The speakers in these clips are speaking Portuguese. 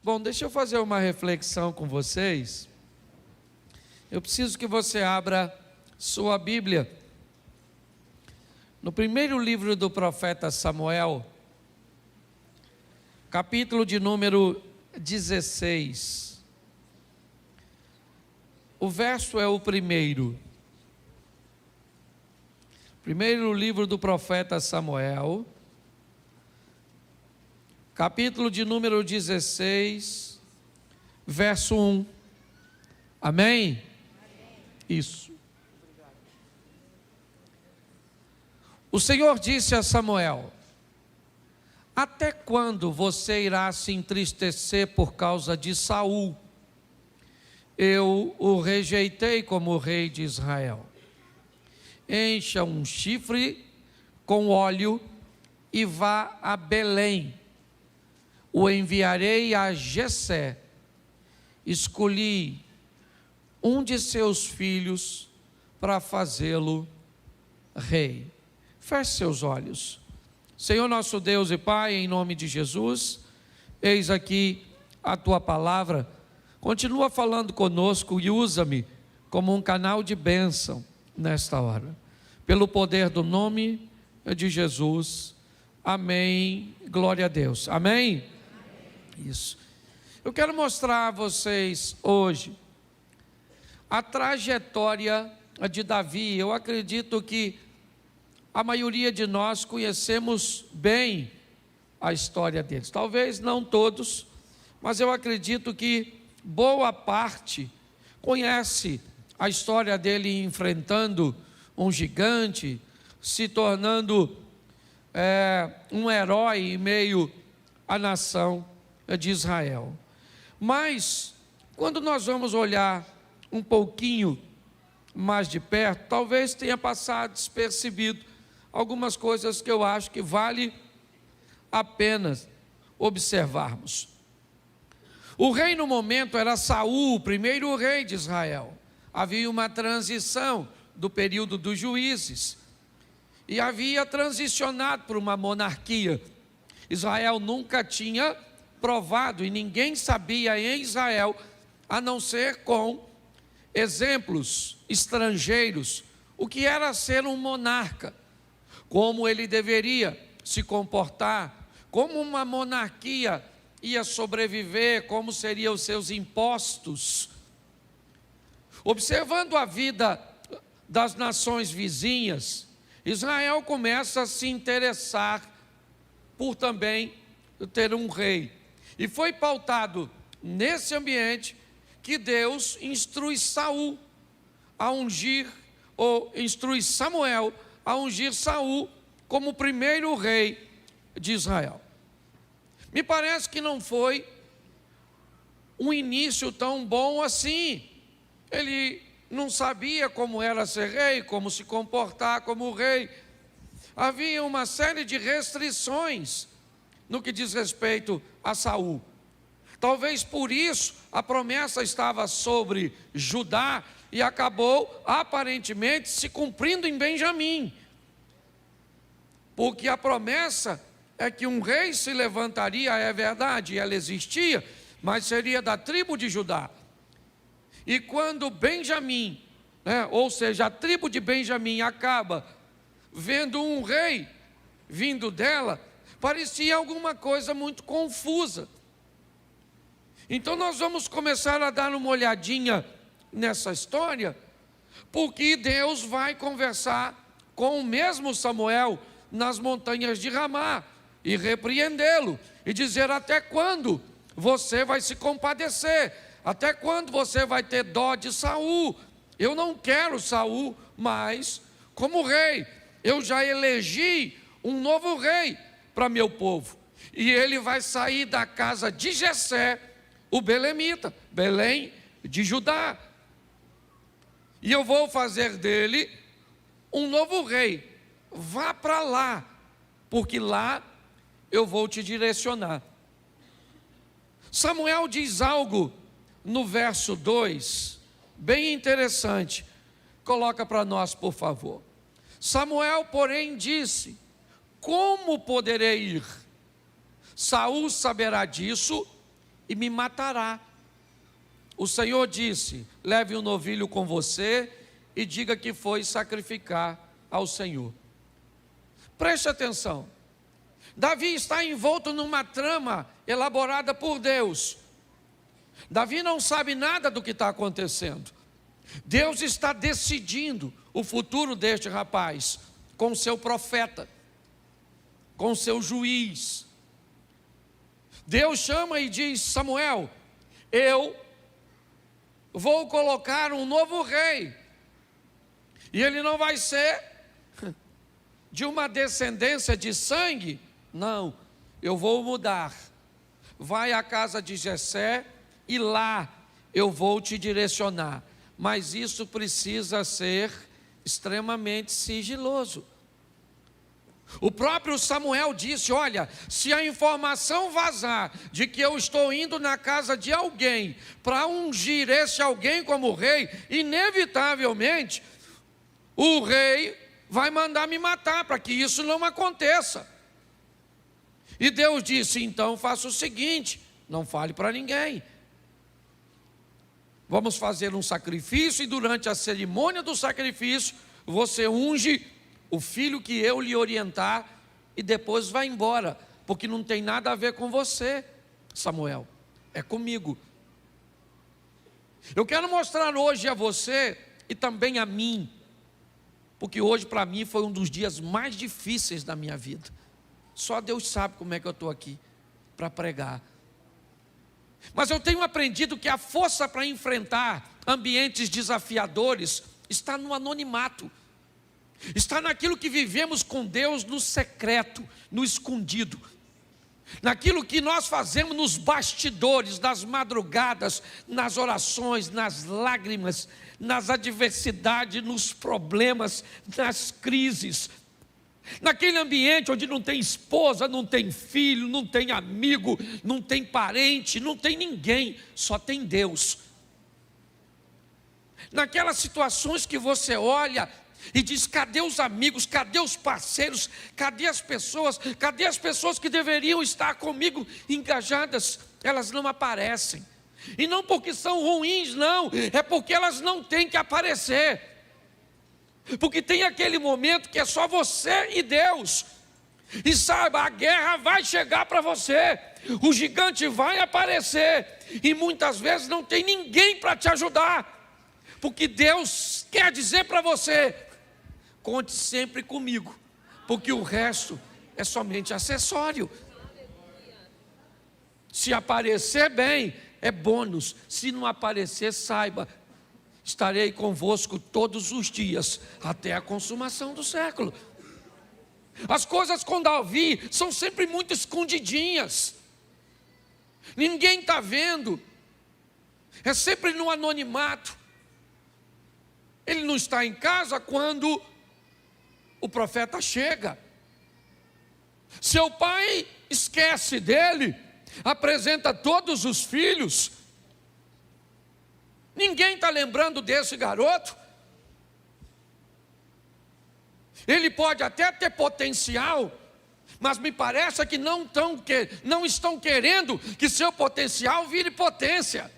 Bom, deixa eu fazer uma reflexão com vocês. Eu preciso que você abra sua Bíblia no primeiro livro do profeta Samuel, capítulo de número 16. O verso é o primeiro. Primeiro livro do profeta Samuel, capítulo de número 16, verso 1. Amém? Isso. O Senhor disse a Samuel: até quando você irá se entristecer por causa de Saul? Eu o rejeitei como rei de Israel. Encha um chifre com óleo e vá a Belém. O enviarei a Jessé. Escolhi um de seus filhos para fazê-lo rei. Feche seus olhos. Senhor nosso Deus e Pai, em nome de Jesus, eis aqui a Tua palavra. Continua falando conosco e usa-me como um canal de bênção nesta hora. Pelo poder do nome de Jesus. Amém. Glória a Deus. Amém? Isso. Eu quero mostrar a vocês hoje a trajetória de Davi. Eu acredito que a maioria de nós conhecemos bem a história deles. Talvez não todos, mas eu acredito que boa parte conhece a história dele enfrentando um gigante, se tornando um herói em meio à nação de Israel. Mas, quando nós vamos olhar um pouquinho mais de perto, talvez tenha passado despercebido algumas coisas que eu acho que vale a pena observarmos. O rei no momento era Saul, o primeiro rei de Israel. Havia uma transição do período dos juízes e havia transicionado para uma monarquia. Israel nunca tinha provado, e ninguém sabia em Israel, a não ser com exemplos estrangeiros, o que era ser um monarca, como ele deveria se comportar, como uma monarquia ia sobreviver, como seriam os seus impostos. Observando a vida das nações vizinhas, Israel começa a se interessar por também ter um rei. E foi pautado nesse ambiente que Deus instrui Saul a ungir, ou instrui Samuel a ungir Saul como o primeiro rei de Israel. Me parece que não foi um início tão bom assim. Ele não sabia como era ser rei, como se comportar como rei. Havia uma série de restrições no que diz respeito a Saul. Talvez por isso a promessa estava sobre Judá e acabou aparentemente se cumprindo em Benjamim. Porque a promessa é que um rei se levantaria, é verdade, ela existia, mas seria da tribo de Judá. E quando Benjamim, ou seja, a tribo de Benjamim acaba vendo um rei vindo dela, parecia alguma coisa muito confusa. Então nós vamos começar a dar uma olhadinha nessa história, porque Deus vai conversar com o mesmo Samuel nas montanhas de Ramá e repreendê-lo e dizer: até quando você vai se compadecer? Até quando você vai ter dó de Saul? Eu não quero Saul mais como rei. Eu já elegi um novo rei para meu povo. E ele vai sair da casa de Jessé, o belemita, Belém de Judá. E eu vou fazer dele um novo rei. Vá para lá, porque lá eu vou te direcionar. Samuel diz algo no verso 2, bem interessante. Coloca para nós, por favor. Samuel, porém, disse: como poderei ir? Saul saberá disso e me matará. O Senhor disse: leve um novilho com você e diga que foi sacrificar ao Senhor. Preste atenção. Davi está envolto numa trama elaborada por Deus. Davi não sabe nada do que está acontecendo. Deus está decidindo o futuro deste rapaz com seu profeta, com seu juiz. Deus chama e diz: Samuel, eu vou colocar um novo rei, e ele não vai ser de uma descendência de sangue, não, eu vou mudar. Vai à casa de Jessé e lá eu vou te direcionar, mas isso precisa ser extremamente sigiloso. O próprio Samuel disse: olha, se a informação vazar de que eu estou indo na casa de alguém para ungir esse alguém como rei, inevitavelmente o rei vai mandar me matar para que isso não aconteça. E Deus disse: então faça o seguinte, não fale para ninguém. Vamos fazer um sacrifício, e durante a cerimônia do sacrifício você unge o filho que eu lhe orientar, e depois vai embora, porque não tem nada a ver com você, Samuel, é comigo. Eu quero mostrar hoje a você e também a mim, porque hoje para mim foi um dos dias mais difíceis da minha vida. Só Deus sabe como é que eu estou aqui para pregar. Mas eu tenho aprendido que a força para enfrentar ambientes desafiadores está no anonimato. Está naquilo que vivemos com Deus no secreto, no escondido. Naquilo que nós fazemos nos bastidores, nas madrugadas, nas orações, nas lágrimas, nas adversidades, nos problemas, nas crises. Naquele ambiente onde não tem esposa, não tem filho, não tem amigo, não tem parente, não tem ninguém, só tem Deus. Naquelas situações que você olha e diz: cadê os amigos, cadê os parceiros, cadê as pessoas que deveriam estar comigo engajadas? Elas não aparecem, e não porque são ruins, não, é porque elas não têm que aparecer, porque tem aquele momento que é só você e Deus, e saiba, a guerra vai chegar para você, o gigante vai aparecer, e muitas vezes não tem ninguém para te ajudar, porque Deus quer dizer para você: conte sempre comigo, porque o resto é somente acessório. Se aparecer, bem, é bônus. Se não aparecer, saiba, estarei convosco todos os dias, até a consumação do século. As coisas com Davi são sempre muito escondidinhas, ninguém está vendo, é sempre no anonimato. Ele não está em casa quando o profeta chega. Seu pai esquece dele, apresenta todos os filhos. Ninguém está lembrando desse garoto. Ele pode até ter potencial, mas me parece que não estão querendo que seu potencial vire potência.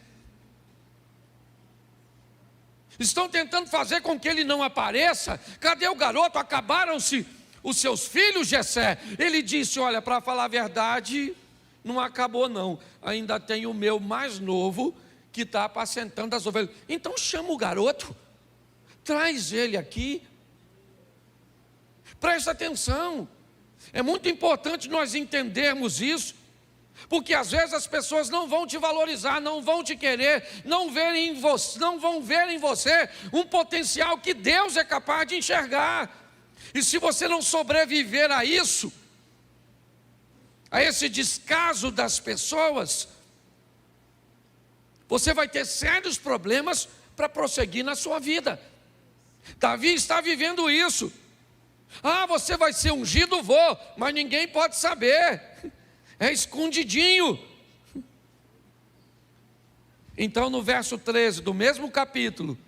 Estão tentando fazer com que ele não apareça. Cadê o garoto? Acabaram-se os seus filhos, Jessé? Ele disse: olha, para falar a verdade, não acabou não, ainda tem o meu mais novo que está apacentando as ovelhas. Então chama o garoto, traz ele aqui. Presta atenção, é muito importante nós entendermos isso, porque às vezes as pessoas não vão te valorizar, não vão te querer, não vão ver em você um potencial que Deus é capaz de enxergar. E se você não sobreviver a isso, a esse descaso das pessoas, você vai ter sérios problemas para prosseguir na sua vida. Davi está vivendo isso. Ah, você vai ser ungido, vou, mas ninguém pode saber, é escondidinho. Então no verso 13 do mesmo capítulo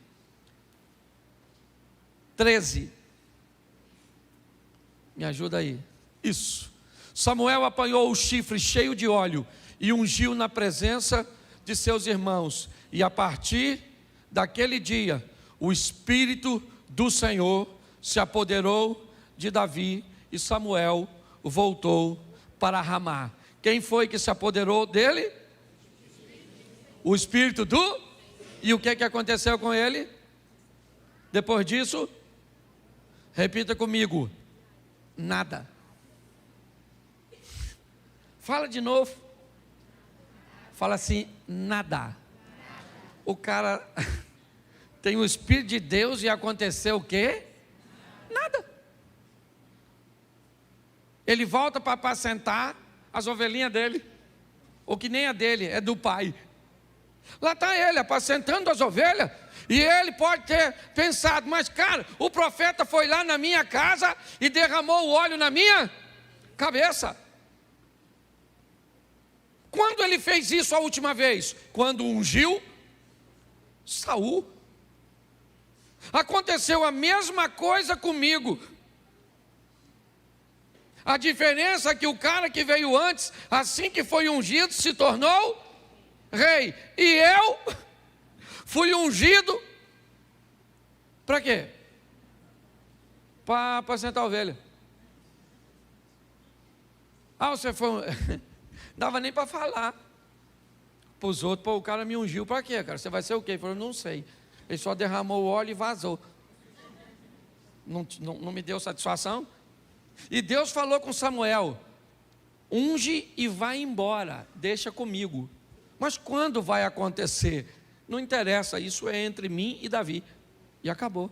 13, me ajuda aí, isso. Samuel apanhou o chifre cheio de óleo e ungiu na presença de seus irmãos. E a partir daquele dia, o Espírito do Senhor se apoderou de Davi e Samuel voltou para Ramá. Quem foi que se apoderou dele? O Espírito do... E o que aconteceu com ele? Depois disso, repita comigo: nada. Fala de novo. Fala assim: nada. O cara tem o Espírito de Deus e aconteceu o quê? Nada. Ele volta para apacentar as ovelhinhas dele, ou que nem a dele, é do pai. Lá está ele apacentando as ovelhas, e ele pode ter pensado: mas cara, o profeta foi lá na minha casa e derramou o óleo na minha cabeça. Quando ele fez isso a última vez? Quando ungiu Saul. Aconteceu a mesma coisa comigo. A diferença é que o cara que veio antes, assim que foi ungido, se tornou rei. E eu fui ungido para quê? Para apacentar a ovelha. Ah, você foi... Não dava nem para falar para os outros. Pô, o cara me ungiu para quê, cara? Você vai ser o quê? Ele falou: não sei. Ele só derramou o óleo e vazou. Não me deu satisfação. E Deus falou com Samuel: unge e vai embora, deixa comigo. Mas quando vai acontecer? Não interessa, isso é entre mim e Davi. E acabou.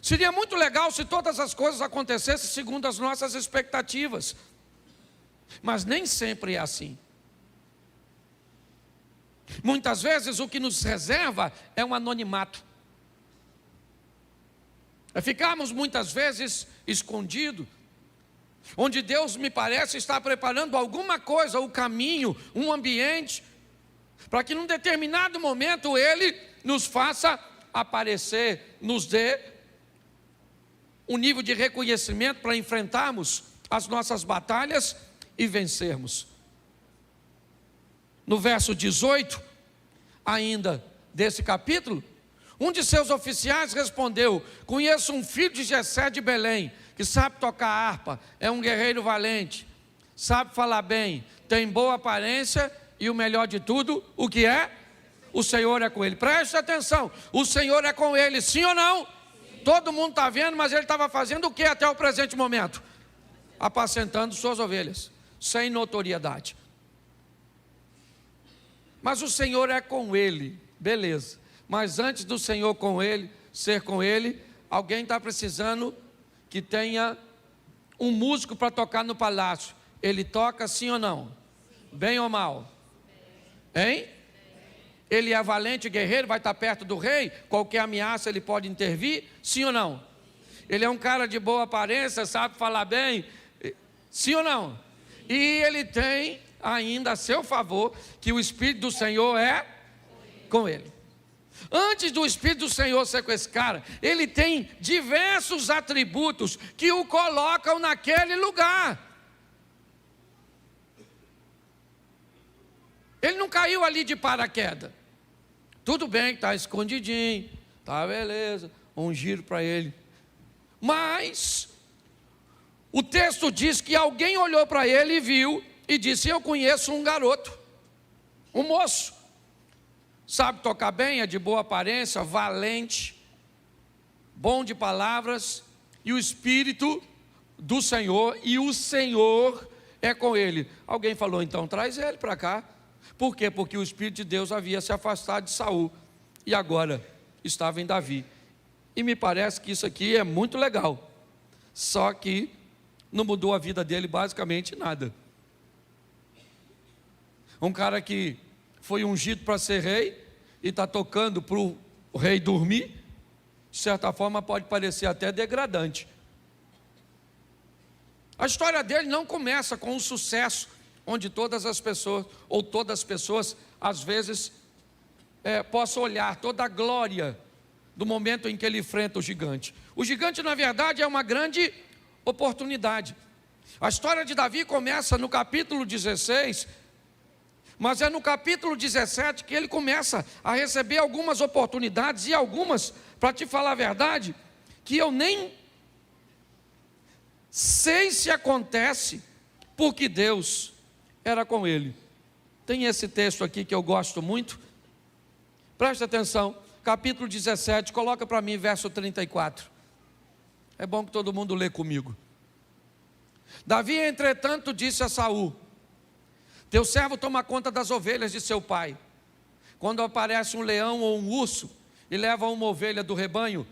Seria muito legal se todas as coisas acontecessem segundo as nossas expectativas. Mas nem sempre é assim. Muitas vezes o que nos reserva é um anonimato. É ficarmos muitas vezes escondidos, onde Deus, me parece, está preparando alguma coisa, o caminho, um ambiente, para que num determinado momento Ele nos faça aparecer, nos dê um nível de reconhecimento para enfrentarmos as nossas batalhas e vencermos. No verso 18, ainda desse capítulo, um de seus oficiais respondeu: conheço um filho de Jessé de Belém, que sabe tocar harpa, é um guerreiro valente, sabe falar bem, tem boa aparência e o melhor de tudo, o que é? O Senhor é com ele. Preste atenção, o Senhor é com ele, sim ou não? Sim. Todo mundo está vendo, mas ele estava fazendo o que até o presente momento? Apacentando suas ovelhas, sem notoriedade. Mas o Senhor é com ele, beleza. Mas antes do Senhor com ele, ser com ele, alguém está precisando que tenha um músico para tocar no palácio. Ele toca sim ou não? Bem ou mal? Hein? Ele é valente, guerreiro, vai estar perto do rei, qualquer ameaça ele pode intervir, sim ou não? Ele é um cara de boa aparência, sabe falar bem, sim ou não? E ele tem ainda a seu favor que o Espírito do Senhor é com ele. Antes do Espírito do Senhor ser com esse cara, ele tem diversos atributos que o colocam naquele lugar. Ele não caiu ali de paraquedas. Tudo bem que está escondidinho, tá beleza, um giro para ele. Mas o texto diz que alguém olhou para ele e viu e disse: eu conheço um garoto, um moço, sabe tocar bem, é de boa aparência, valente, bom de palavras, e o Espírito do Senhor, e o Senhor é com ele. Alguém falou: então traz ele para cá. Por quê? Porque o Espírito de Deus havia se afastado de Saul e agora estava em Davi. E me parece que isso aqui é muito legal, só que não mudou a vida dele basicamente nada. Um cara que foi ungido para ser rei e está tocando para o rei dormir, de certa forma pode parecer até degradante. A história dele não começa com um sucesso, onde todas as pessoas, ou todas as pessoas, às vezes, possam olhar toda a glória do momento em que ele enfrenta o gigante. O gigante, na verdade, é uma grande oportunidade. A história de Davi começa no capítulo 16, mas é no capítulo 17 que ele começa a receber algumas oportunidades, e algumas, para te falar a verdade, que eu nem sei se acontece, porque Deus era com ele. Tem esse texto aqui que eu gosto muito, presta atenção, capítulo 17, coloca para mim verso 34, é bom que todo mundo lê comigo. Davi, entretanto, disse a Saul: teu servo toma conta das ovelhas de seu pai. Quando aparece um leão ou um urso e leva uma ovelha do rebanho,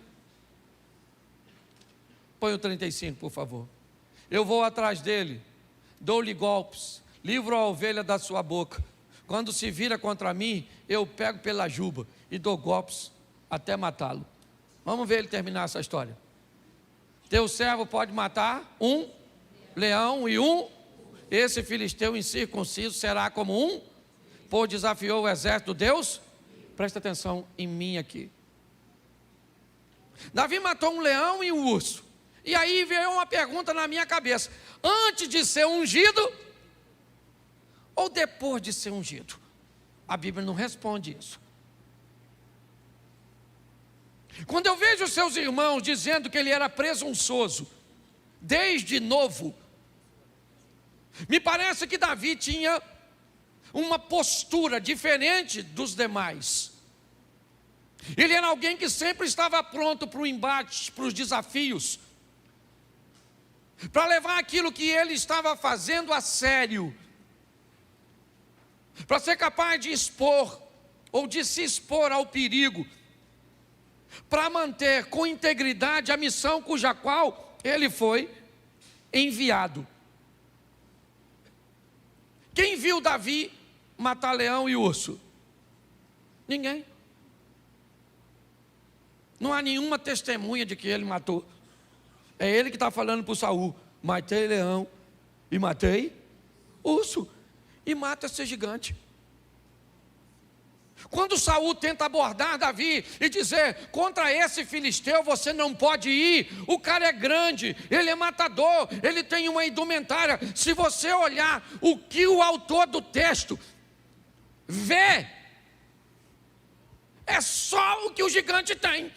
põe o 35, por favor. Eu vou atrás dele, dou-lhe golpes, livro a ovelha da sua boca. Quando se vira contra mim, eu pego pela juba e dou golpes até matá-lo. Vamos ver ele terminar essa história. Teu servo pode matar um leão e um. Esse filisteu incircunciso será como um, pois desafiou o exército de Deus. Presta atenção em mim aqui. Davi matou um leão e um urso. E aí veio uma pergunta na minha cabeça: antes de ser ungido ou depois de ser ungido? A Bíblia não responde isso. Quando eu vejo seus irmãos dizendo que ele era presunçoso desde novo, me parece que Davi tinha uma postura diferente dos demais. Ele era alguém que sempre estava pronto para o embate, para os desafios, para levar aquilo que ele estava fazendo a sério, para ser capaz de expor, ou de se expor ao perigo, para manter com integridade a missão cuja qual ele foi enviado. Quem viu Davi matar leão e urso? Ninguém. Não há nenhuma testemunha de que ele matou. É ele que está falando para o Saul: matei leão e matei urso, e mata esse gigante. Quando Saul tenta abordar Davi e dizer: contra esse filisteu você não pode ir, o cara é grande, ele é matador, ele tem uma indumentária. Se você olhar o que o autor do texto vê, é só o que o gigante tem.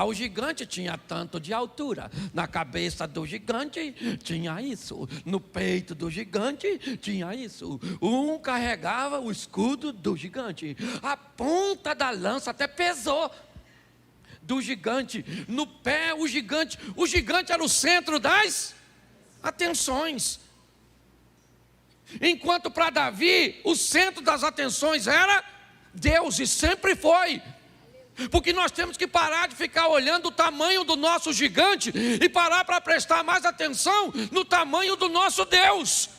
O gigante tinha tanto de altura, na cabeça do gigante tinha isso, no peito do gigante tinha isso. Um carregava o escudo do gigante, a ponta da lança até pesou do gigante, no pé o gigante era o centro das atenções. Enquanto para Davi o centro das atenções era Deus, e sempre foi. Porque nós temos que parar de ficar olhando o tamanho do nosso gigante e parar para prestar mais atenção no tamanho do nosso Deus.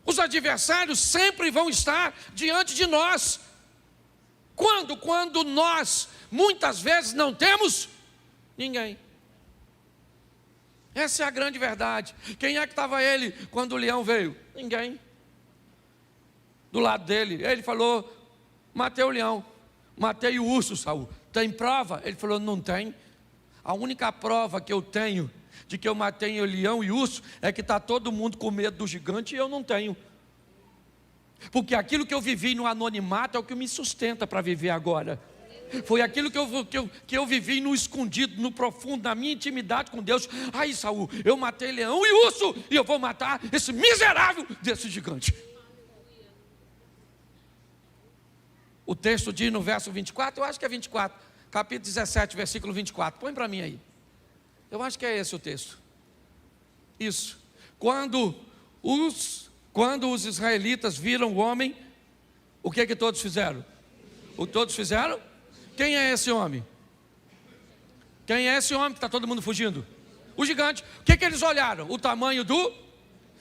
Os adversários sempre vão estar diante de nós. Quando? Quando nós, muitas vezes, não temos ninguém. Essa é a grande verdade. Quem é que estava ele quando o leão veio? Ninguém. Do lado dele, ele falou: matei o leão, matei o urso, Saul. Tem prova? Ele falou: não tem. A única prova que eu tenho de que eu matei o leão e o urso é que está todo mundo com medo do gigante e eu não tenho. Porque aquilo que eu vivi no anonimato é o que me sustenta para viver agora. Foi aquilo que eu vivi no escondido, no profundo, na minha intimidade com Deus. Aí, Saul, eu matei leão e urso e eu vou matar esse miserável desse gigante. O texto diz no verso 24, eu acho que é 24, capítulo 17, versículo 24. Põe para mim aí. Eu acho que é esse o texto. Isso. Quando os israelitas viram o homem, o que é que todos fizeram? O que todos fizeram? Quem é esse homem? Quem é esse homem que está todo mundo fugindo? O gigante. O que é que eles olharam? O tamanho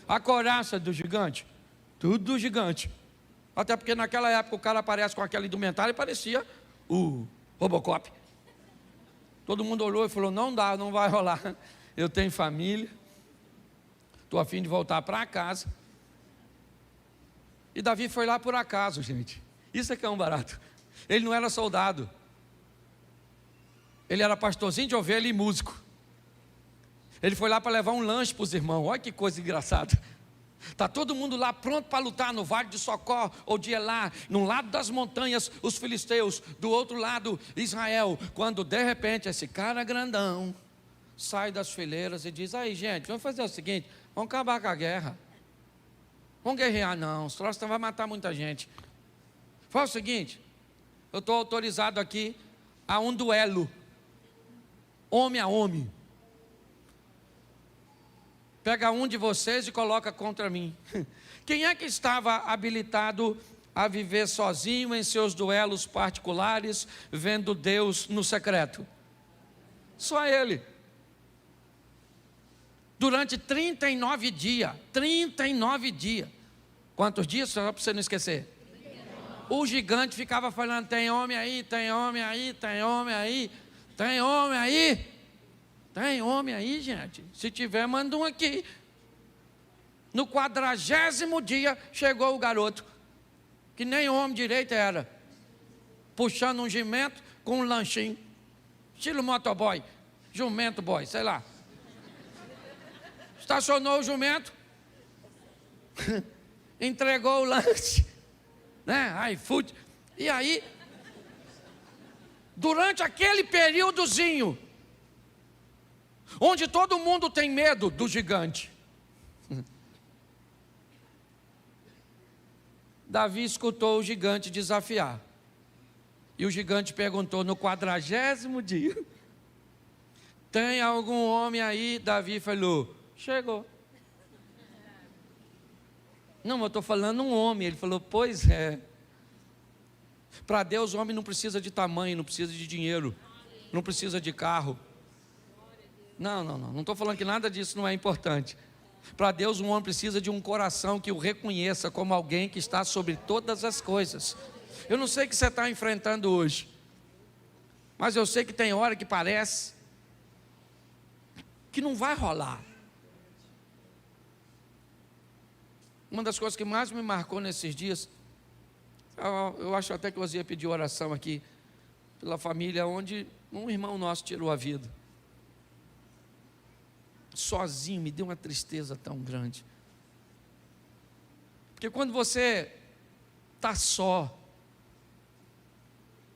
a couraça do gigante. Tudo do gigante. Até porque naquela época o cara aparece com aquela indumentária e parecia o Robocop. Todo mundo olhou e falou: não dá, não vai rolar. Eu tenho família, estou a fim de voltar para casa. E Davi foi lá por acaso, gente. Isso é que é um barato. Ele não era soldado. Ele era pastorzinho de ovelha e músico. Ele foi lá para levar um lanche para os irmãos. Olha que coisa engraçada. Está todo mundo lá pronto para lutar no Vale de Socó ou de Elá, num lado das montanhas os filisteus, do outro lado Israel, quando de repente esse cara grandão sai das fileiras e diz: aí gente, vamos fazer o seguinte, vamos acabar com a guerra, vamos guerrear não, os troços vai matar muita gente. Faz o seguinte, eu estou autorizado aqui a um duelo, homem a homem. Pega um de vocês e coloca contra mim. Quem é que estava habilitado a viver sozinho em seus duelos particulares, vendo Deus no secreto? Só ele. Durante 39 dias. 39 dias. Quantos dias? Só para você não esquecer. O gigante ficava falando: tem homem aí, tem homem aí, tem homem aí, tem homem aí. Tem homem aí, gente? Se tiver, manda um aqui. No 40º dia, chegou o garoto, que nem homem direito era, puxando um jumento com um lanchinho, estilo motoboy, jumento boy, sei lá. Estacionou o jumento, entregou o lanche, né? iFood. E aí, durante aquele períodozinho, onde todo mundo tem medo do gigante, Davi escutou o gigante desafiar. E o gigante perguntou no 40º dia: tem algum homem aí? Davi falou: chegou. Não, eu estou falando um homem. Ele falou: pois é. Para Deus, o homem não precisa de tamanho, não precisa de dinheiro, não precisa de carro. Não estou falando que nada disso não é importante. Para Deus, um homem precisa de um coração que o reconheça como alguém que está sobre todas as coisas. Eu não sei o que você está enfrentando hoje, mas eu sei que tem hora que parece que não vai rolar. Uma das coisas que mais me marcou nesses dias, eu acho até que eu ia pedir oração aqui pela família onde um irmão nosso tirou a vida. Sozinho, me deu uma tristeza tão grande. Porque quando você está só,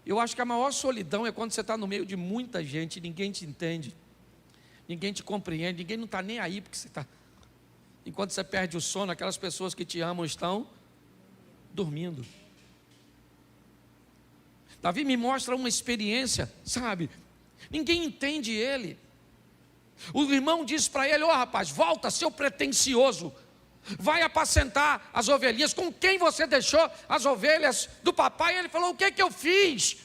eu acho que a maior solidão é quando você está no meio de muita gente e ninguém te entende, ninguém te compreende, ninguém não está nem aí porque você está. Enquanto você perde o sono, aquelas pessoas que te amam estão dormindo. Davi me mostra uma experiência, sabe? Ninguém entende ele. O irmão diz para ele: ó rapaz, volta, seu pretensioso, vai apacentar as ovelhinhas. Com quem você deixou as ovelhas do papai? Ele falou: o que que eu fiz?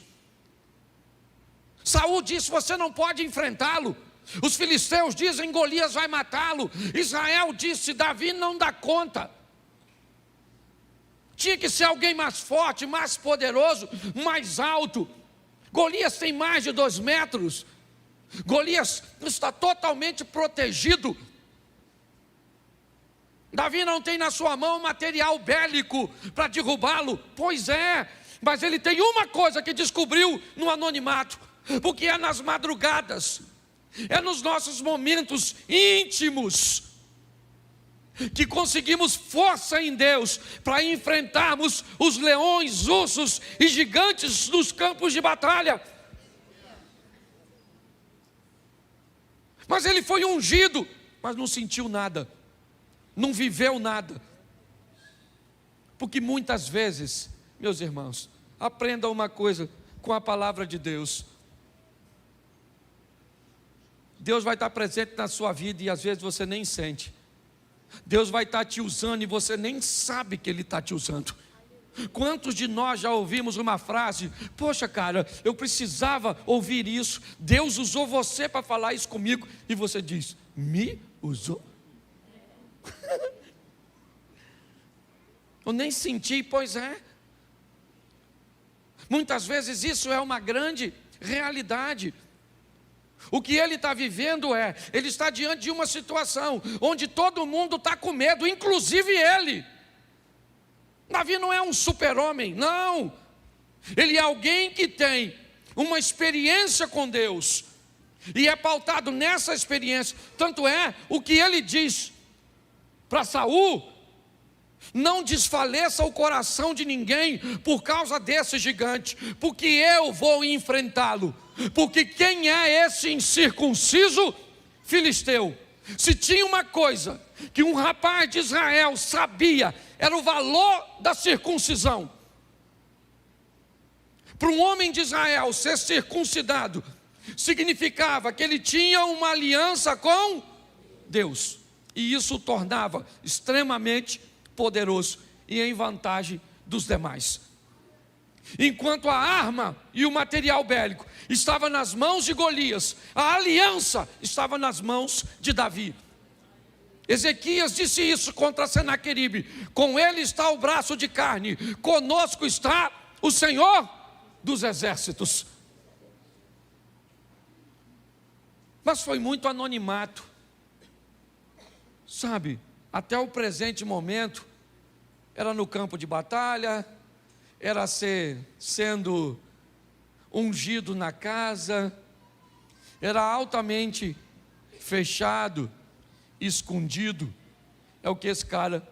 Saul disse: você não pode enfrentá-lo. Os filisteus dizem: Golias vai matá-lo. Israel disse: Davi não dá conta. Tinha que ser alguém mais forte, mais poderoso, mais alto. Golias tem mais de 2 metros. Golias está totalmente protegido. Davi não tem na sua mão material bélico para derrubá-lo. Pois é, mas ele tem uma coisa que descobriu no anonimato, porque é nas madrugadas, é nos nossos momentos íntimos que conseguimos força em Deus para enfrentarmos os leões, ursos e gigantes dos campos de batalha. Mas ele foi ungido, mas não sentiu nada, não viveu nada. Porque muitas vezes, meus irmãos, aprendam uma coisa com a palavra de Deus. Deus vai estar presente na sua vida e às vezes você nem sente. Deus vai estar te usando e você nem sabe que Ele está te usando. Quantos de nós já ouvimos uma frase: poxa cara, eu precisava ouvir isso, Deus usou você para falar isso comigo, e você diz: me usou? Eu nem senti. Pois é. Muitas vezes isso é uma grande realidade. O que ele está vivendo ele está diante de uma situação onde todo mundo está com medo, inclusive ele. Davi não é um super-homem, não. Ele é alguém que tem uma experiência com Deus. E é pautado nessa experiência. Tanto é o que ele diz para Saul: não desfaleça o coração de ninguém por causa desse gigante, porque eu vou enfrentá-lo. Porque quem é esse incircunciso filisteu? Se tinha uma coisa que um rapaz de Israel sabia, era o valor da circuncisão. Para um homem de Israel ser circuncidado significava que ele tinha uma aliança com Deus, e isso o tornava extremamente poderoso e em vantagem dos demais. Enquanto a arma e o material bélico estava nas mãos de Golias, a aliança estava nas mãos de Davi. Ezequias disse isso contra Senaqueribe: com ele está o braço de carne, conosco está o Senhor dos exércitos. Mas foi muito anonimato, sabe? Até o presente momento, era no campo de batalha, era sendo ungido na casa, era altamente fechado, escondido. É o que esse cara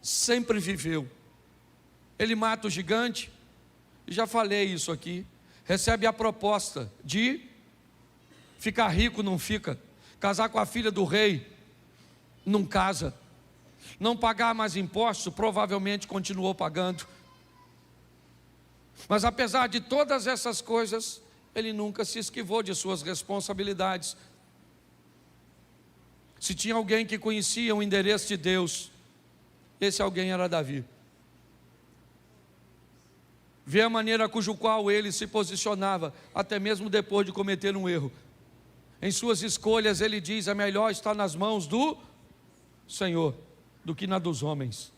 sempre viveu. Ele mata o gigante, já falei isso aqui, recebe a proposta de ficar rico, não fica, casar com a filha do rei, não casa, não pagar mais impostos, provavelmente continuou pagando. Mas apesar de todas essas coisas, ele nunca se esquivou de suas responsabilidades. Se tinha alguém que conhecia o endereço de Deus, esse alguém era Davi. Vê a maneira cujo qual ele se posicionava, até mesmo depois de cometer um erro. Em suas escolhas ele diz: é melhor estar nas mãos do Senhor do que na dos homens,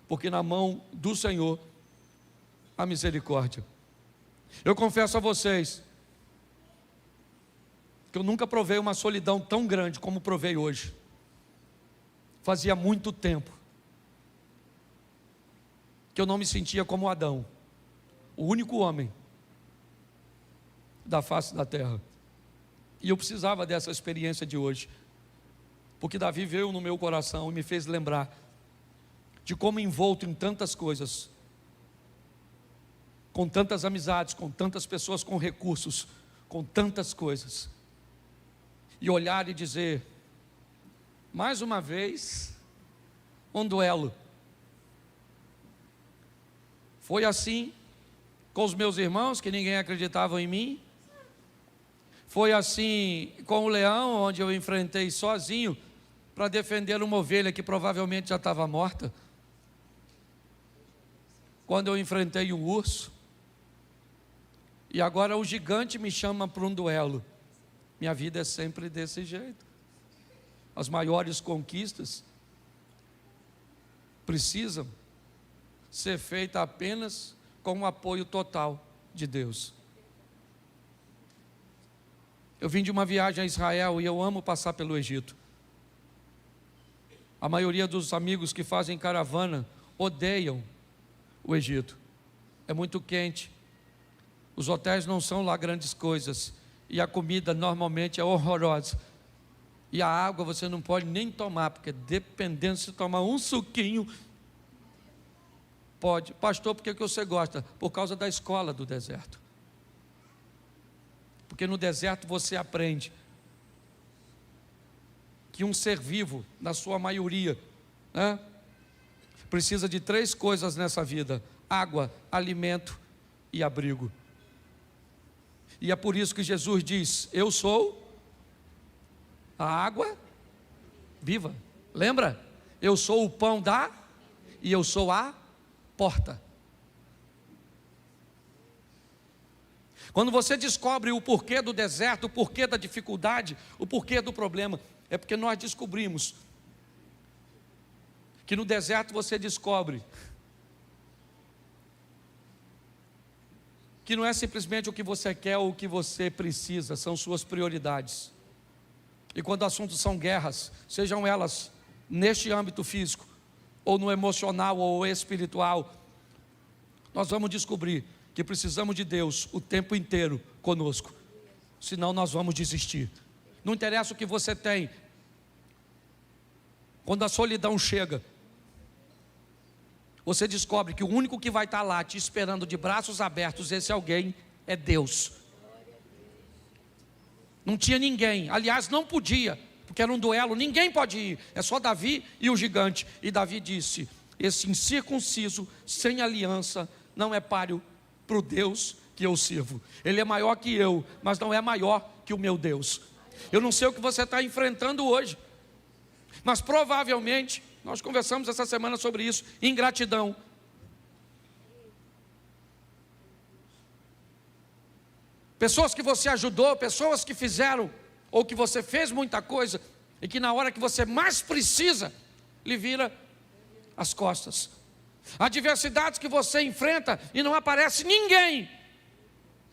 porque na mão do Senhor a misericórdia. Eu confesso a vocês que eu nunca provei uma solidão tão grande como provei hoje. Fazia muito tempo que eu não me sentia como Adão, o único homem da face da terra. E eu precisava dessa experiência de hoje, porque Davi veio no meu coração e me fez lembrar de como envolto em tantas coisas, com tantas amizades, com tantas pessoas com recursos, com tantas coisas, e olhar e dizer: mais uma vez, um duelo. Foi assim com os meus irmãos, que ninguém acreditava em mim. Foi assim com o leão, onde eu enfrentei sozinho para defender uma ovelha que provavelmente já estava morta. Quando eu enfrentei um urso. E agora o gigante me chama para um duelo. Minha vida é sempre desse jeito. As maiores conquistas precisam ser feitas apenas com o apoio total de Deus. Eu vim de uma viagem a Israel e eu amo passar pelo Egito. A maioria dos amigos que fazem caravana odeiam o Egito. É muito quente. Os hotéis não são lá grandes coisas. E a comida normalmente é horrorosa. E a água você não pode nem tomar, porque dependendo se tomar um suquinho, pode. Pastor, por que você gosta? Por causa da escola do deserto. Porque no deserto você aprende que um ser vivo, na sua maioria, precisa de 3 coisas nessa vida: água, alimento e abrigo. E é por isso que Jesus diz: eu sou a água viva. Lembra? Eu sou o pão e eu sou a porta. Quando você descobre o porquê do deserto, o porquê da dificuldade, o porquê do problema, é porque nós descobrimos que no deserto você descobre que não é simplesmente o que você quer ou o que você precisa, são suas prioridades. E quando assuntos são guerras, sejam elas neste âmbito físico, ou no emocional ou espiritual, nós vamos descobrir que precisamos de Deus o tempo inteiro conosco. senão nós vamos desistir. Não interessa o que você tem, quando a solidão chega, você descobre que o único que vai estar lá te esperando de braços abertos, esse alguém é Deus. Não tinha ninguém, aliás não podia, porque era um duelo, ninguém pode ir, é só Davi e o gigante. E Davi disse: esse incircunciso, sem aliança, não é páreo para o Deus que eu sirvo. Ele é maior que eu, mas não é maior que o meu Deus. Eu não sei o que você está enfrentando hoje, mas provavelmente, nós conversamos essa semana sobre isso, ingratidão. Pessoas que você ajudou, pessoas que fizeram, ou que você fez muita coisa, e que na hora que você mais precisa, lhe vira as costas. Adversidades que você enfrenta e não aparece ninguém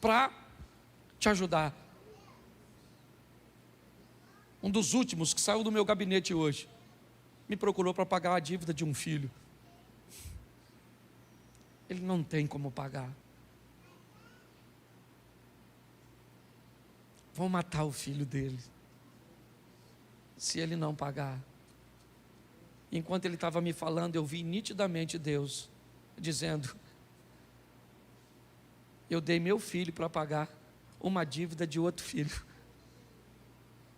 para te ajudar. Um dos últimos que saiu do meu gabinete hoje, me procurou para pagar a dívida de um filho. Ele não tem como pagar. Vão matar o filho dele, se ele não pagar. Enquanto ele estava me falando, eu vi nitidamente Deus dizendo: eu dei meu filho para pagar uma dívida de outro filho,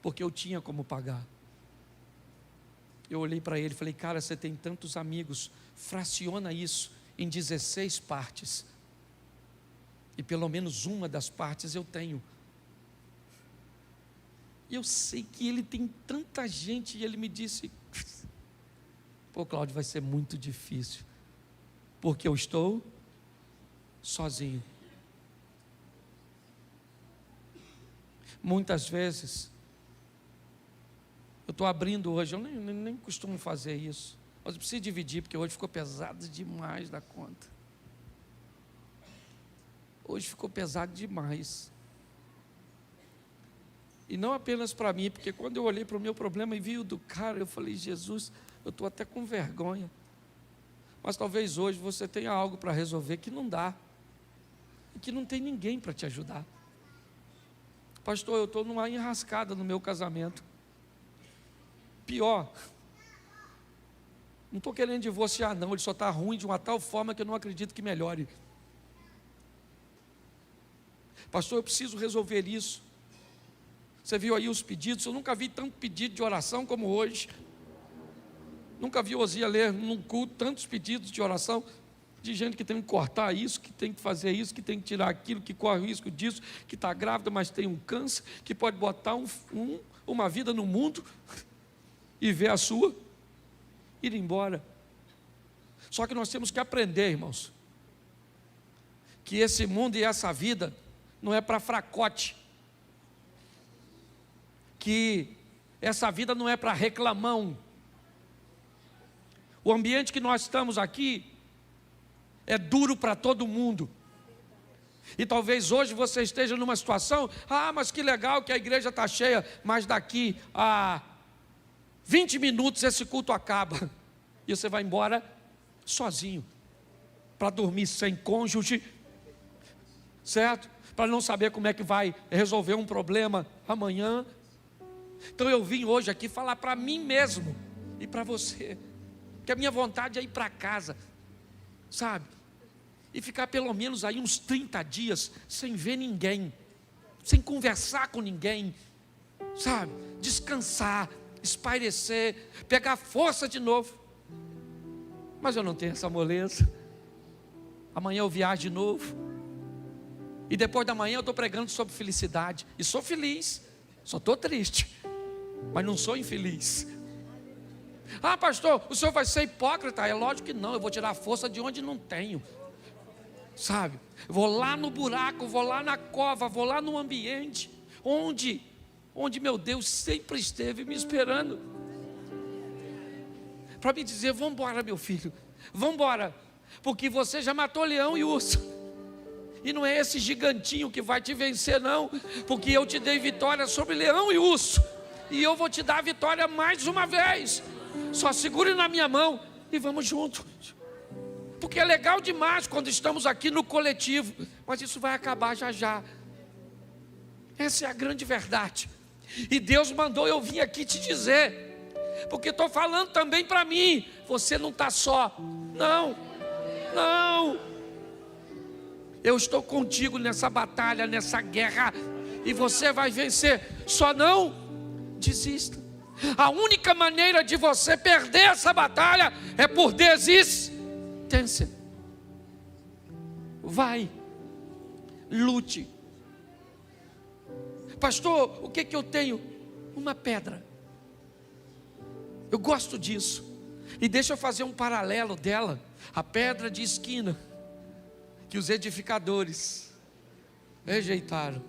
porque eu tinha como pagar. Eu olhei para ele e falei: cara, você tem tantos amigos, fraciona isso em 16 partes, e pelo menos uma das partes eu tenho. E eu sei que ele tem tanta gente, e ele me disse: pô, Cláudio, vai ser muito difícil, porque eu estou sozinho. Muitas vezes, eu estou abrindo hoje, eu nem costumo fazer isso, mas eu preciso dividir, porque hoje ficou pesado demais da conta. Hoje ficou pesado demais. E não apenas para mim, porque quando eu olhei para o meu problema e vi o do cara, eu falei: Jesus, eu estou até com vergonha. Mas talvez hoje você tenha algo para resolver que não dá, e que não tem ninguém para te ajudar. Pastor, eu estou numa enrascada no meu casamento. Pior, não estou querendo divorciar não, ele só está ruim de uma tal forma que eu não acredito que melhore. Pastor, eu preciso resolver isso. Você viu aí os pedidos? Eu nunca vi tanto pedido de oração como hoje. Nunca vi Osia ler num culto tantos pedidos de oração, de gente que tem que cortar isso, que tem que fazer isso, que tem que tirar aquilo, que corre o risco disso, que está grávida, mas tem um câncer, que pode botar uma vida no mundo e ver a sua ir embora. Só que nós temos que aprender, irmãos, que esse mundo e essa vida não é para fracote, que essa vida não é para reclamão. O ambiente que nós estamos aqui é duro para todo mundo. E talvez hoje você esteja numa situação: ah, mas que legal que a igreja está cheia, mas daqui a 20 minutos esse culto acaba, e você vai embora sozinho, para dormir sem cônjuge, certo? Para não saber como é que vai resolver um problema amanhã. Então eu vim hoje aqui falar para mim mesmo e para você, que a minha vontade é ir para casa, sabe? E ficar pelo menos aí uns 30 dias sem ver ninguém, sem conversar com ninguém, sabe? Descansar, espairecer, pegar força de novo. Mas eu não tenho essa moleza. Amanhã eu viajo de novo, e depois da manhã eu estou pregando sobre felicidade, e sou feliz, só estou triste, mas não sou infeliz. Ah, pastor, o senhor vai ser hipócrita? É lógico que não, eu vou tirar força de onde não tenho, sabe? Eu vou lá no buraco, vou lá na cova, vou lá no ambiente onde meu Deus sempre esteve me esperando, para me dizer: vamos embora, meu filho, vamos embora, porque você já matou leão e urso, e não é esse gigantinho que vai te vencer não, porque eu te dei vitória sobre leão e urso, e eu vou te dar a vitória mais uma vez. Só segure na minha mão e vamos juntos, porque é legal demais quando estamos aqui no coletivo, mas isso vai acabar já já. Essa é a grande verdade. E Deus mandou eu vir aqui te dizer, porque estou falando também para mim. Você não está só. Não, não. Eu estou contigo nessa batalha, nessa guerra, e você vai vencer. Só não desista. A única maneira de você perder essa batalha é por desistência. Vai, lute. Pastor, o que eu tenho? Uma pedra. Eu gosto disso. E deixa eu fazer um paralelo dela. A pedra de esquina que os edificadores rejeitaram.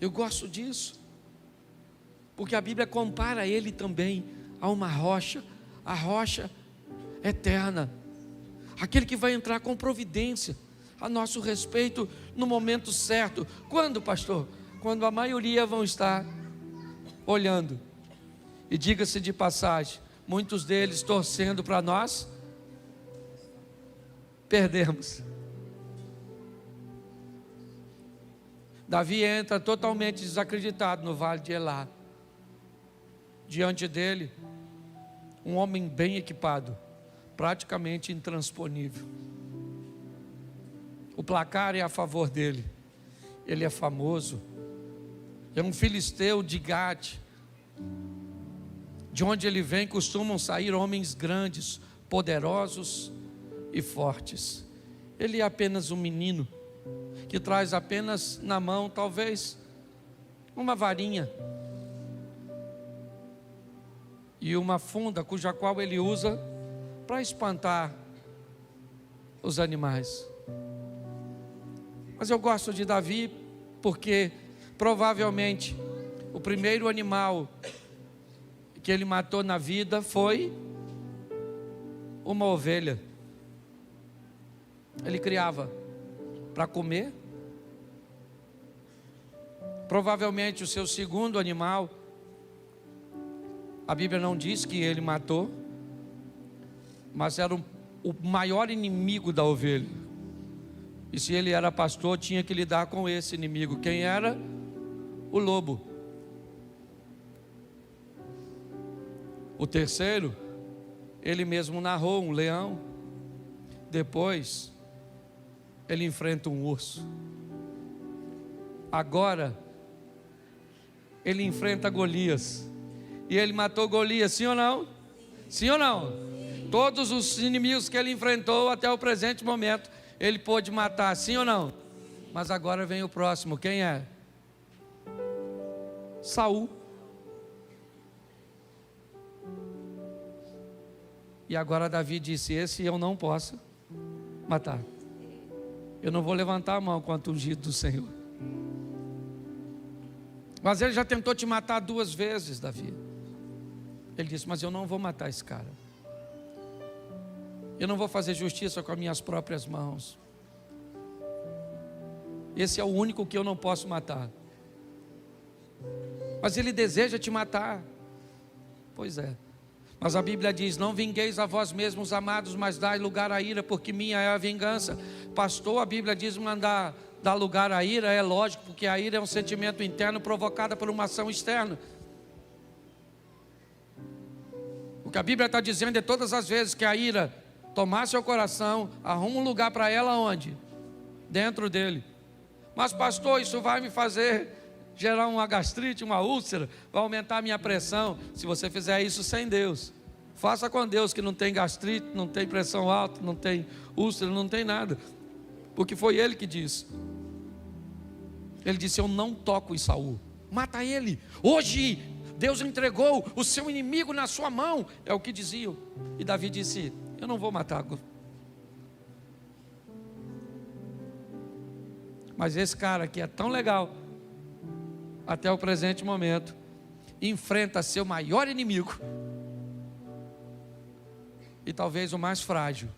Eu gosto disso, porque a Bíblia compara ele também a uma rocha, a rocha eterna, aquele que vai entrar com providência a nosso respeito no momento certo. Quando, pastor? Quando a maioria vão estar olhando. E diga-se de passagem, muitos deles torcendo para nós perdermos. Davi entra totalmente desacreditado no vale de Elá. Diante dele, um homem bem equipado, praticamente intransponível. O placar é a favor dele. Ele é famoso. É um filisteu de Gade. De onde ele vem costumam sair homens grandes, poderosos e fortes. Ele é apenas um menino que traz apenas na mão, talvez, uma varinha e uma funda, cuja qual ele usa para espantar os animais. Mas eu gosto de Davi porque provavelmente o primeiro animal que ele matou na vida foi uma ovelha. Ele criava para comer. Provavelmente o seu segundo animal, a Bíblia não diz que ele matou, mas era o maior inimigo da ovelha. E se ele era pastor, tinha que lidar com esse inimigo. Quem era? O lobo. O terceiro, ele mesmo narrou, um leão. Depois, ele enfrenta um urso. Agora, ele enfrenta Golias. E ele matou Golias, sim ou não? Sim ou não? Todos os inimigos que ele enfrentou até o presente momento, ele pôde matar, sim ou não? Mas agora vem o próximo, quem é? Saul. E agora Davi disse: esse eu não posso matar. Eu não vou levantar a mão contra o ungido do Senhor. Mas ele já tentou te matar 2 vezes, Davi. Ele disse: mas eu não vou matar esse cara. Eu não vou fazer justiça com as minhas próprias mãos. Esse é o único que eu não posso matar. Mas ele deseja te matar. Pois é. Mas a Bíblia diz: não vingueis a vós mesmos, amados, mas dai lugar à ira, porque minha é a vingança. Pastor, a Bíblia diz mandar dar lugar à ira, é lógico, porque a ira é um sentimento interno provocado por uma ação externa. O que a Bíblia está dizendo é: todas as vezes que a ira tomar seu coração, arruma um lugar para ela onde? Dentro dele. Mas pastor, isso vai me fazer gerar uma gastrite, uma úlcera, vai aumentar a minha pressão. Se você fizer isso sem Deus, faça com Deus, que não tem gastrite, não tem pressão alta, não tem úlcera, não tem nada, porque foi Ele que disse. Ele disse: eu não toco em Saul, mata ele. Hoje Deus entregou o seu inimigo na sua mão, é o que diziam. E Davi disse: eu não vou matar. Mas esse cara aqui é tão legal, até o presente momento, enfrenta seu maior inimigo, e talvez o mais frágil.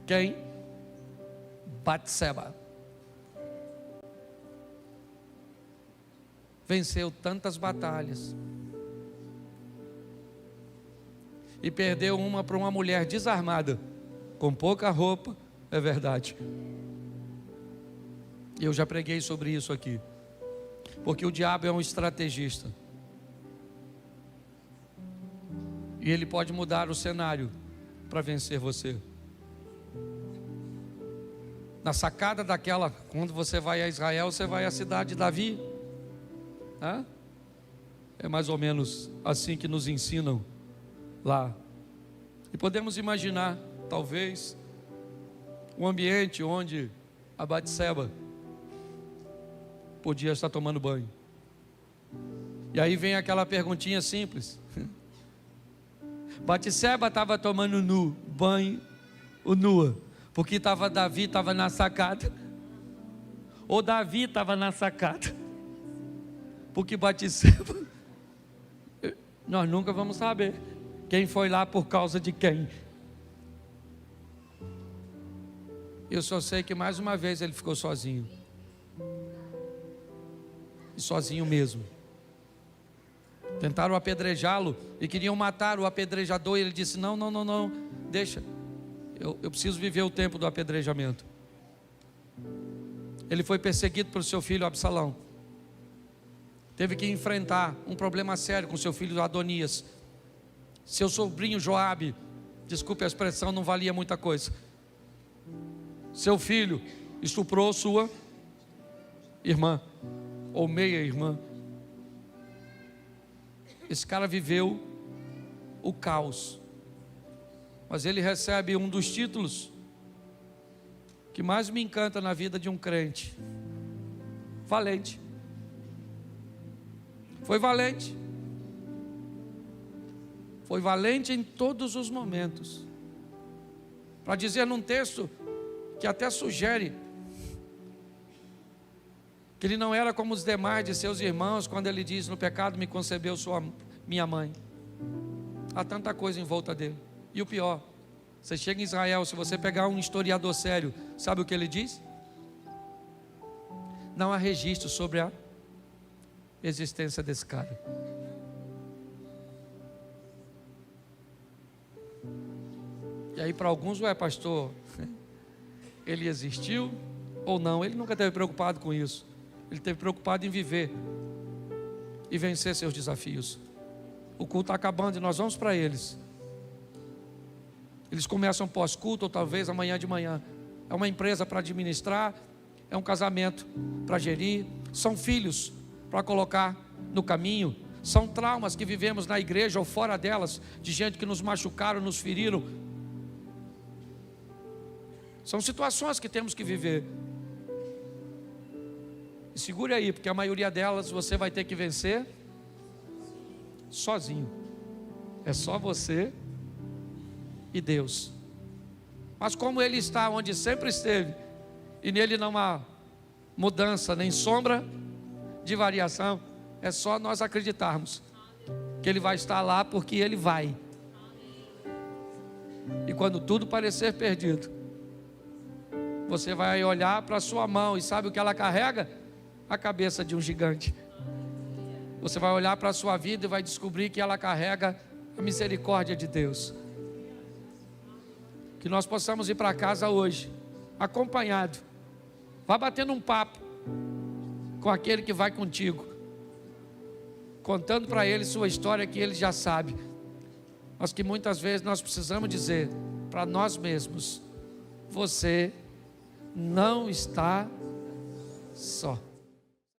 Quem? Batseba. Venceu tantas batalhas e perdeu uma para uma mulher desarmada, com pouca roupa, é verdade. Eu já preguei sobre isso aqui. Porque o diabo é um estrategista. E ele pode mudar o cenário para vencer você. Na sacada daquela, quando você vai a Israel, você vai à cidade de Davi. É mais ou menos assim que nos ensinam lá. E podemos imaginar, talvez, um ambiente onde a Batseba podia estar tomando banho. E aí vem aquela perguntinha simples. Batseba estava tomando banho nua, porque Davi estava na sacada, ou Davi estava na sacada, porque Batseba, nós nunca vamos saber quem foi lá por causa de quem. Eu só sei que mais uma vez ele ficou sozinho, e sozinho mesmo. Tentaram apedrejá-lo e queriam matar o apedrejador, e ele disse: não, deixa, eu preciso viver o tempo do apedrejamento. Ele foi perseguido pelo seu filho Absalão, teve que enfrentar um problema sério com seu filho Adonias. Seu sobrinho Joabe, desculpe a expressão, não valia muita coisa. Seu filho estuprou sua irmã, ou meia-irmã. Esse cara viveu o caos, mas ele recebe um dos títulos que mais me encanta na vida de um crente: valente. Foi valente. Foi valente em todos os momentos. Para dizer num texto que até sugere que ele não era como os demais de seus irmãos, quando ele diz: no pecado me concebeu minha mãe. Há tanta coisa em volta dele. E o pior, você chega em Israel, se você pegar um historiador sério, sabe o que ele diz? Não há registro sobre a existência desse cara. E aí para alguns, pastor, ele existiu ou não? Ele nunca esteve preocupado com isso. Ele esteve preocupado em viver e vencer seus desafios. O culto está acabando e nós vamos para eles. Eles começam pós-culto, ou talvez amanhã de manhã. É uma empresa para administrar, é um casamento para gerir, são filhos para colocar no caminho, são traumas que vivemos na igreja ou fora delas, de gente que nos machucaram, nos feriram. São situações que temos que viver. E segure aí, porque a maioria delas você vai ter que vencer sozinho. É só você e Deus. Mas como Ele está onde sempre esteve, e nele não há mudança nem sombra de variação, é só nós acreditarmos que Ele vai estar lá, porque Ele vai. E quando tudo parecer perdido, você vai olhar para a sua mão e sabe o que ela carrega? A cabeça de um gigante. Você vai olhar para a sua vida e vai descobrir que ela carrega a misericórdia de Deus. Que nós possamos ir para casa hoje acompanhado. Vá batendo um papo com aquele que vai contigo, contando para ele sua história que ele já sabe, mas que muitas vezes nós precisamos dizer para nós mesmos: você não está só.